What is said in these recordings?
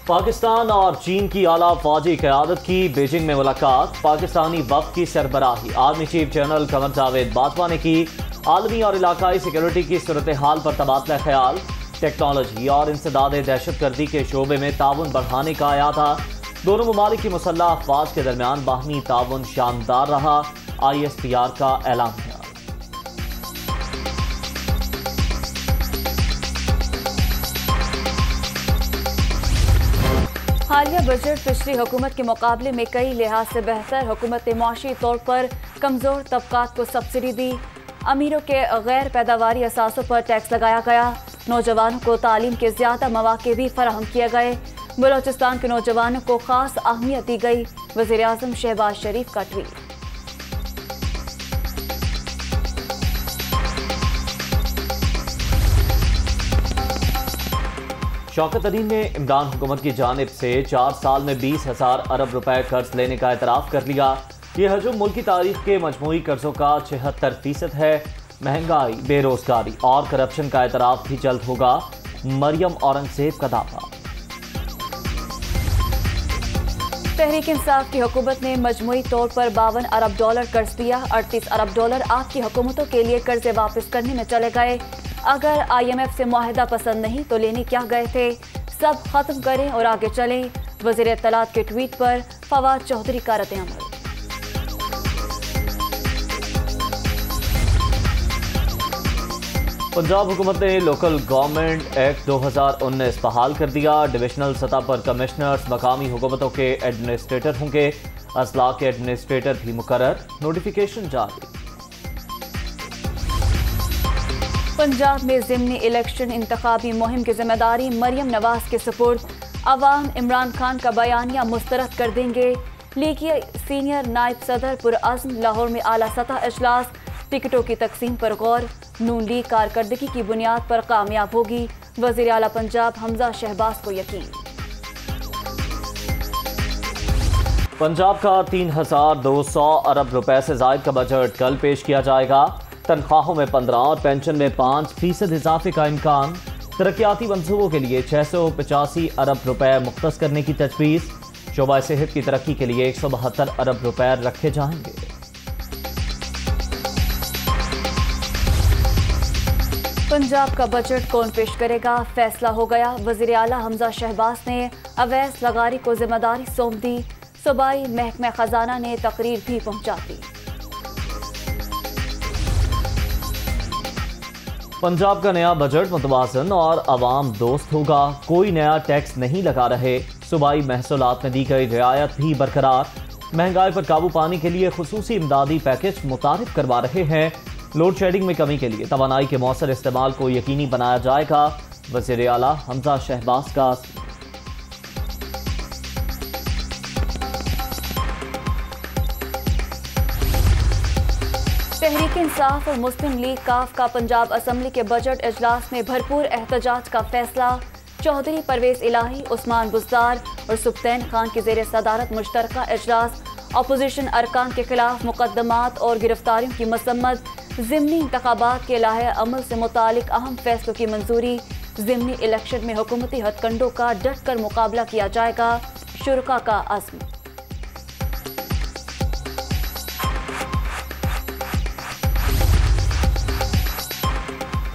पाकिस्तान और चीन की आला फौजी क़यादत की बीजिंग में मुलाकात। पाकिस्तानी वफ़द की सरबराही army chief general Qamar Javed Bajwa ने की। आलमी और इलाकाई सिक्योरिटी की सूरत हाल पर तबादला ख्याल। टेक्नोलॉजी और इंसदाद दहशत गर्दी के शोबे में ताउन बढ़ाने का आया था। दोनों ममालिक की मुसल्लह अफवाज के दरमियान बाहमी ताउन शानदार रहा। ISPR का ऐलान किया। हालिया बजट पिछली हुकूमत के मुकाबले में कई लिहाज से बेहतर। हुकूमत ने मुआशी तौर पर कमज़ोर तबकात को सब्सिडी दी। अमीरों के गैर पैदावारी असासों पर टैक्स लगाया गया। नौजवानों को तालीम के ज़्यादा मौक़े भी फराहम किए गए। बलोचिस्तान के नौजवानों को ख़ास अहमियत दी गई। वज़ीर आज़म शहबाज शरीफ का ट्वीट। शौकत तरीन ने इमरान हुकूमत की जानिब से 4 साल में 20,000 अरब रुपए कर्ज लेने का एतराफ़ कर लिया। ये हजम मुल्क की तारीख के मजमूई कर्जों का 76% है। महंगाई, बेरोजगारी और करप्शन का एतराफ़ भी जल्द होगा। मरियम औरंगजेब का दावा। तहरीक इंसाफ की हुकूमत ने मजमूई तौर पर $52 अरब कर्ज दिया। $38 अरब आपकी हुकूमतों के लिए कर्जे वापस करने में चले गए। अगर IMF से मुआहदा पसंद नहीं तो लेने क्या गए थे, सब खत्म करें और आगे चलें। वज़ीर इत्तलात के ट्वीट पर फवाद चौधरी का रद्द-ए-अमल। पंजाब हुकूमत ने लोकल गवर्नमेंट एक्ट 2019 बहाल कर दिया। डिविजनल सतह पर कमिश्नर्स मकामी हुकूमतों के एडमिनिस्ट्रेटर होंगे। अजला के एडमिनिस्ट्रेटर भी मुकर्रर। नोटिफिकेशन जारी। पंजाब में ज़िमनी इलेक्शन इंतखाबी मुहिम की जिम्मेदारी मरियम नवाज के सुपुर्द। अवाम इमरान खान का बयानिया मुस्तरद कर देंगे। लीग के सीनियर नायब सदर पुरअज़्म। लाहौर में आला सतह इजलास। टिकटों की तकसीम पर गौर। नून लीग कारकर्दगी की बुनियाद पर कामयाब होगी। वज़ीर आला पंजाब हमजा शहबाज को यकीन। पंजाब का 3,200 अरब रुपए से जायद का बजट कल पेश किया जाएगा। तनख्वाहों में 15 और पेंशन में 5% इजाफे का इम्कान। तरक्याती मंसूबों के लिए 685 अरब रुपए मुख्तस करने की तजवीज़। शोबा सेहत की तरक्की के लिए 172 अरब रुपए रखे जाएंगे। पंजाब का बजट कौन पेश करेगा, फैसला हो गया। वज़ीर आला हमजा शहबाज ने अवैस लगारी को जिम्मेदारी सौंप दी। सूबाई महकमा खजाना ने तकरीर भी पहुंचा दी। पंजाब का नया बजट मुतवाज़न और अवाम दोस्त होगा। कोई नया टैक्स नहीं लगा रहे। सूबाई महसूलात में दी गई रियायत भी बरकरार। महंगाई पर काबू पाने के लिए खुसूसी इमदादी पैकेज मुतारिफ करवा रहे हैं। लोड शेडिंग में कमी के लिए तवानाई के मौसर इस्तेमाल को यकीनी बनाया जाएगा। वज़ीर आला हमजा शहबाज का। तहरीक इंसाफ और मुस्लिम लीग काफ का पंजाब असम्बली के बजट इजलास में भरपूर एहतजाज का फैसला। चौधरी परवेज इलाही, उस्मान बुज़दार और सुब्तैन खान की ज़ेर सदारत मुश्तरका इजलास। अपोजिशन अरकान के खिलाफ मुकदमात और गिरफ्तारियों की मसम्मत। ज़िमनी इंतखाबात के लाहे अमल से मुतालिक अहम फैसलों की मंजूरी। ज़िमनी इलेक्शन में हुकूमती हथकंडों का डट कर मुकाबला किया जाएगा। शुरका का अज़्म।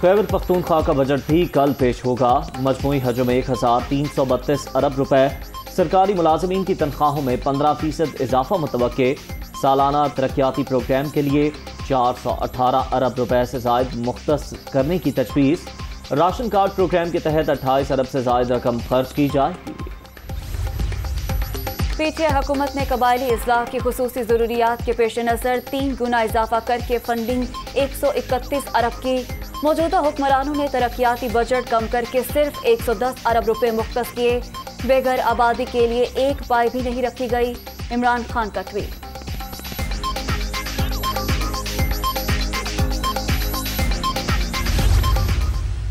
खैबर पख्तूनख्वा का बजट भी कल पेश होगा। मजमूई हजम में 1,332 अरब रुपए। सरकारी मुलाजमीन की तनख्वाहों में 15% इजाफा मुतवक्के। सालाना तरक्याती प्रोग्राम के लिए 418 अरब रुपए से जायद मुख्तस करने की तजवीज़। राशन कार्ड प्रोग्राम के तहत 28 अरब से जायद रकम खर्च की जाएगी। PTI हुकूमत ने कबायली इस्लाह की खुसूसी ज़रूरियात के पेश नज़र 3 गुना इजाफा करके फंडिंग 131 अरब की। मौजूदा हुक्मरानों ने तरक्याती बजट कम करके सिर्फ 110 अरब रुपए मुख्तस किए। बेघर आबादी के लिए एक पाई भी नहीं रखी गई। इमरान खान का ट्वीट।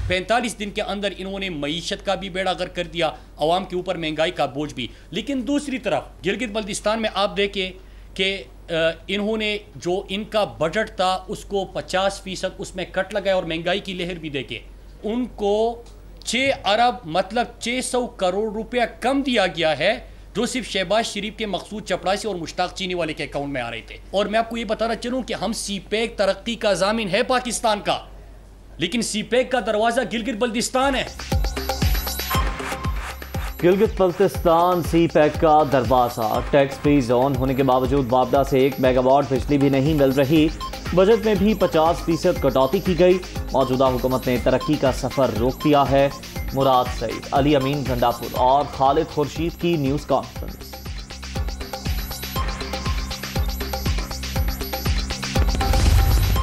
पैंतालीस दिन के अंदर इन्होंने मईशत का भी बेड़ा गर्क कर दिया, अवाम के ऊपर महंगाई का बोझ भी। लेकिन दूसरी तरफ गिलगित बल्तिस्तान में आप देखें कि इन्होंने जो इनका बजट था उसको 50% उसमें कट लगाया और महंगाई की लहर भी देखे। उनको 6 अरब मतलब 600 करोड़ रुपया कम दिया गया है, जो सिर्फ शहबाज शरीफ के मकसूद चपड़ासी और मुश्ताक चीनी वाले के अकाउंट में आ रहे थे। और मैं आपको ये बताना चलूँ कि हम सीपैक तरक्की का जामिन है पाकिस्तान का, लेकिन सीपैक का दरवाजा गिलगित बल्तिस्तान है। गिलगित बल्तिस्तान सीपैक का दरवाजा। टैक्स फ्री जोन होने के बावजूद वापडा से 1 मेगावाट बिजली भी नहीं मिल रही। बजट में भी 50% कटौती की गई। मौजूदा हुकूमत ने तरक्की का सफर रोक दिया है। मुराद सईद, अली अमीन गंडापुर और खालिद खुर्शीद की न्यूज कॉन्फ्रेंस।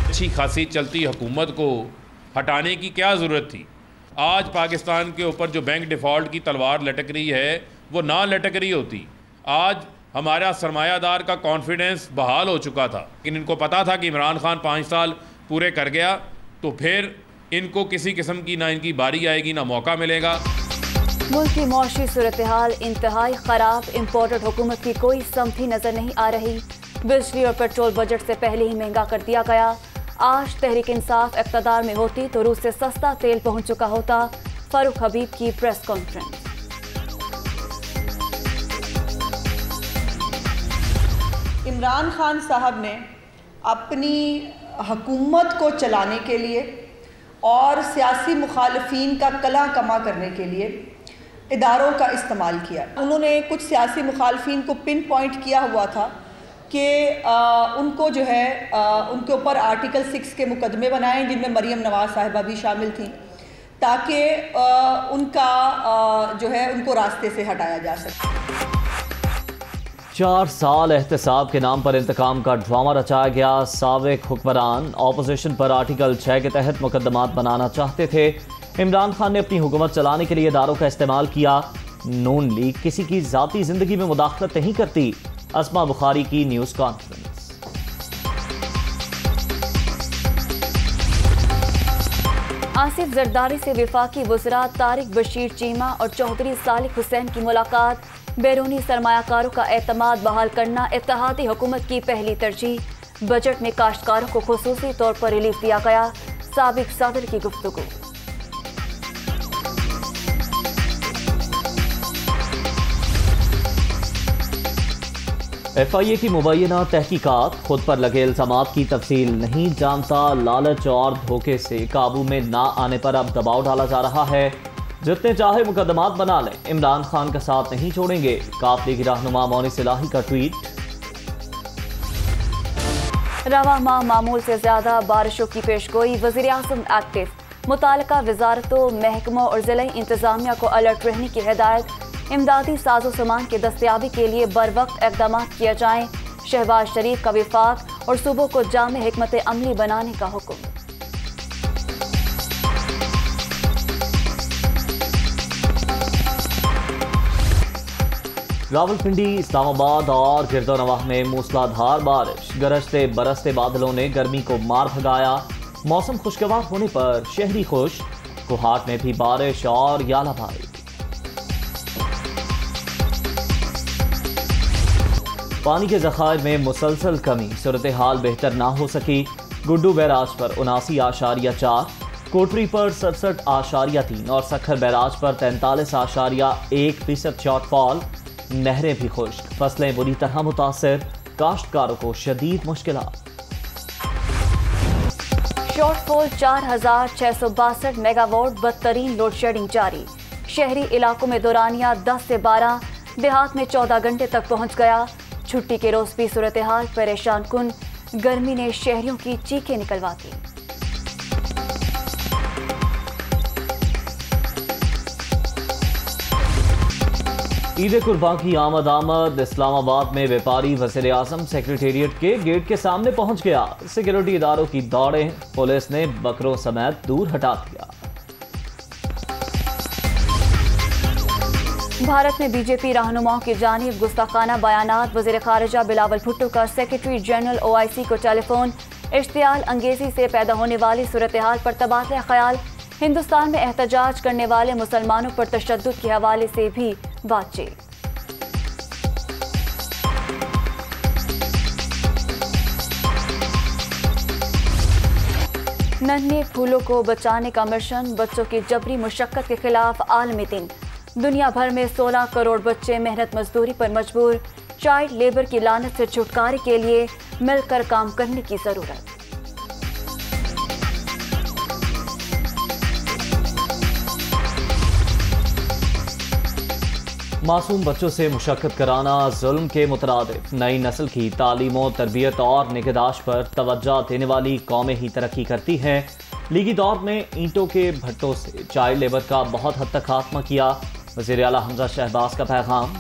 अच्छी खासी चलती हुकूमत को हटाने की क्या ज़रूरत थी? आज पाकिस्तान के ऊपर जो बैंक डिफ़ॉल्ट की तलवार लटक रही है वो ना लटक रही होती। आज हमारा सरमायादार का कॉन्फिडेंस बहाल हो चुका था, लेकिन इनको पता था कि इमरान खान 5 साल पूरे कर गया तो फिर इनको किसी किस्म की ना इनकी बारी आएगी ना मौका मिलेगा। मुल्क की मौशी सूरत हाल इंतहाई खराब। इम्पोर्टेड हुकूमत की कोई समथी नजर नहीं आ रही। बिजली और पेट्रोल बजट से पहले ही महंगा कर दिया गया। आज तहरीक इंसाफ इक़्तिदार में होती तो रूस से सस्ता तेल पहुंच चुका होता। फारूक हबीब की प्रेस कॉन्फ्रेंस। इमरान खान साहब ने अपनी हुकूमत को चलाने के लिए और सियासी मुखालफीन का कला कमा करने के लिए इदारों का इस्तेमाल किया। उन्होंने कुछ सियासी मुखालफीन को पिन पॉइंट किया हुआ था कि उनको जो है उनके ऊपर आर्टिकल 6 के मुकदमे बनाए, जिनमें मरीम नवाज साहिबा भी शामिल थी, ताकि उनका जो है उनको रास्ते से हटाया जा सके। 4 साल एहतसाब के नाम पर इंतकाम का ड्रामा रचाया गया। साबिक हुक्मरान ऑपोजिशन पर आर्टिकल 6 के तहत मुकदमात बनाना चाहते थे। इमरान खान ने अपनी हुकूमत चलाने के लिए इदारों का इस्तेमाल किया। नून लीग किसी की जाती जिंदगी में मुदाखलत नहीं करती। अस्मा बुखारी की न्यूज कॉन्फ्रेंस। आसिफ जरदारी से वफाकी वज़रा तारिक बशीर चीमा और चौधरी सालिक हुसैन की मुलाकात। बैरूनी सरमायाकारों का एतमाद बहाल करना इत्तेहादी हुकूमत की पहली तरजीह। बजट में काश्तकारों को खुसूसी तौर पर रिलीफ दिया गया। साबिक सदर की गुफ्तगू। FIA की मुबैना तहकीकात। खुद पर लगे इल्जामात की तफसील नहीं जानता। लालच और धोखे से काबू में ना आने पर अब दबाव डाला जा रहा है। जितने चाहे मुकदमात बना लें, इमरान खान का साथ नहीं छोड़ेंगे। काफिले की रहनुमा मोनिस इलाही का ट्वीट। रवा माह मामूल से ज्यादा बारिशों की पेशगोई। वज़ीर आज़म एक्टिव। मुताल्लिका वजारतों, महकमों और ज़िला इंतजामिया को अलर्ट रहने की हिदायत। इमदादी साजो सामान की दस्तयाबी के लिए बर वक्त इक़दाम किए जाएं। शहबाज शरीफ का विफाक और सूबों को जामे हिकमत अमली बनाने का हुक्म। रावलपिंडी, इस्लामाबाद और गिरदोनवाह में मूसलाधार बारिश। गरजते बरसते बादलों ने गर्मी को मार भगाया। मौसम खुशगवार होने पर शहरी खुश। कोहाट में भी बारिश और यालाबारी। पानी के ज़खायर में मुसलसल कमी। सूरत हाल बेहतर ना हो सकी। गुड्डू बैराज पर 79.4, कोटरी पर 67.3 और सखर बैराज पर 43.1% शॉर्टफॉल। नहरें भी खुश्क। फसलें बुरी तरह मुतासर। काश्तकारों को शदीद मुश्किलात। Shortfall 4662 megawatt. बदतरीन लोड शेडिंग जारी। शहरी इलाकों में दौरानिया 10 से 12, देहात में 14 घंटे तक पहुंच गया। छुट्टी के रोज भी सूरत हाल परेशान कुन। गर्मी ने शहरियों की चीखें निकलवा दी। ईद कुर्बान की आमद। इस्लामाबाद में व्यापारी वज़ीर आज़म सेक्रेटेरिएट के गेट के सामने पहुंच गया। सिक्योरिटी इदारों की दौड़ें। पुलिस ने बकरों समेत दूर हटा दिया। भारत में बीजेपी रहनुमाओं की जानिब गुस्ताखाना बयानात। वज़ीर ख़ारिजा बिलावल भुट्टो का सेक्रेटरी जनरल OIC को टेलीफोन। इश्तियाल अंगेजी से पैदा होने वाली सूरत हाल पर तबादला ख्याल। हिंदुस्तान में एहतजाज करने वाले मुसलमानों पर तशद्दुद के हवाले से भी बातचीत। नन्हे फूलों को बचाने का मिशन, बच्चों की जबरी मुशक्कत के खिलाफ आलमी दिन। दुनिया भर में 16 करोड़ बच्चे मेहनत मजदूरी पर मजबूर। चाइल्ड लेबर की लानत से छुटकारे के लिए मिलकर काम करने की जरूरत। मासूम बच्चों से मुशक्कत कराना जुल्म के मुतरादिफ। नई नस्ल की तालीम और तरबियत और निगहदाश्त पर तवज्जो देने वाली कौमें ही तरक्की करती हैं। लीगी दौर में ईंटों के भट्टों से चाइल्ड लेबर का बहुत हद तक खात्मा किया। वज़ीर आला हमजा शहबाज का पैगाम।